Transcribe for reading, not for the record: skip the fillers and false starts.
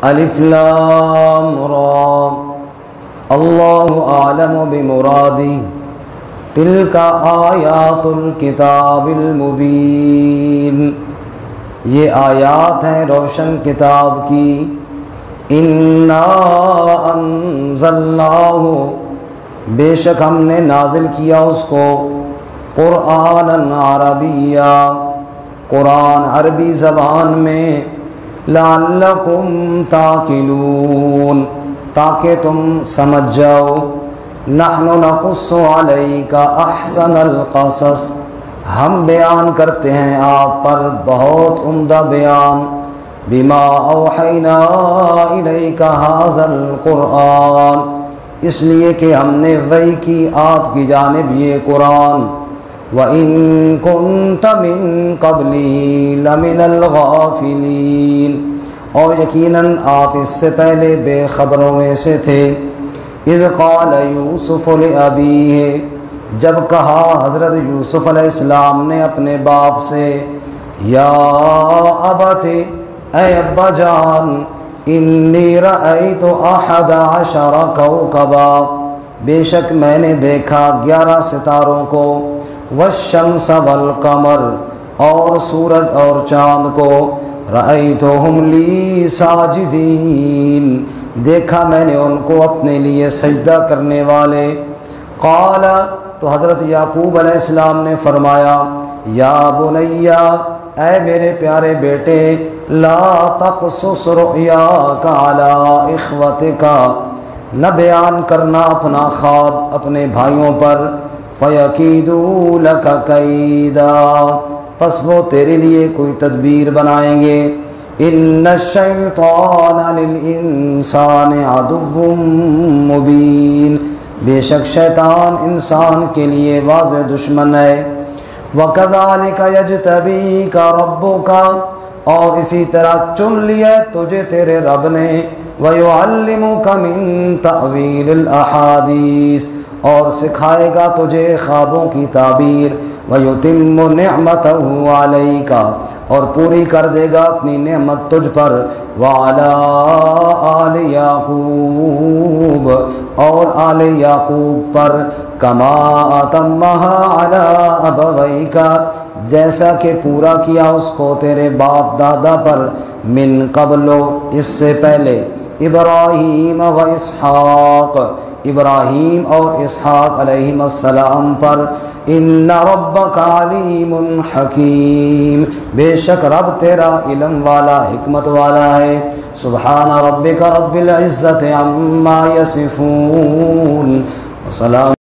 الف لام را اللہ اعلم بمرادی تلک آیات الکتاب المبین، یہ آیات ہیں روشن کتاب کی۔ انا انزلناہ، بے شک ہم نے نازل کیا اس کو، قرآن عربیہ، قرآن عربی زبان میں، لعلکم تعقلون، تاکہ تم سمجھ جاؤ۔ نحن نقص علیک احسن القصص، ہم بیان کرتے ہیں آپ پر بہت عمدہ بیان، بما اوحینا الیک ھذا القرآن، اس لیے کہ ہم نے وحی کی آپ کی جانب یہ قرآن، وَإِن كُنتَ مِن قَبْلِهِ لَمِنَ الْغَافِلِينَ، اور یقیناً آپ اس سے پہلے بے خبروں میں سے تھے۔ اذ قال یوسف لأبیہ، جب کہا حضرت یوسف علیہ السلام نے اپنے باپ سے، یا ابت، اے ابا جان، انی رأیت احد عشر کوکبا، بے شک میں نے دیکھا 11 ستاروں کو، والشمس والقمر، اور سورج اور چاند کو، رأیتہم لی ساجدین، دیکھا میں نے ان کو اپنے لیے سجدہ کرنے والے۔ قال، تو حضرت یعقوب علیہ السلام نے فرمایا، یا بنیا، اے میرے پیارے بیٹے، لا تقصص رؤیاک علی اخوتک، نہ بیان کرنا اپنا خواب اپنے بھائیوں پر، فیکیدوا لک کیدا، پس وہ تیرے لیے کوئی تدبیر بنائیں گے۔ ان الشیطان للانسان عدو مبین، بے شک شیطان انسان کے لیے واضح دشمن ہے۔ وَكَذَلِكَ يَجْتَبِيكَ رَبُّكَ، اور اسی طرح چن لیا تجھے تیرے رب نے، وَيُعَلِّمُكَ مِن تَأْوِيلِ الْأَحَادِيثِ، اور سکھائے گا تجھے خوابوں کی تعبیر، وَيُتِمُّ نِعْمَتَهُ عَلَيْكَ، اور پوری کر دے گا اپنی نعمت تجھ پر، وَعَلَىٰ آلِ یعقوب، اور آل یعقوب پر، کما أَتَمَّهَا عَلَىٰ أَبَوَيْكَ، جیسا کہ پورا کیا اس کو تیرے باپ دادا پر، من قبل، اس سے پہلے، ابراہیم و اسحاق، ابراہیم اور اسحاق علیہم السلام پر، ان ربک علیم حکیم، بے شک رب تیرا علم والا حکمت والا ہے۔ سبحان ربک رب العزت عما یصفون، وسلام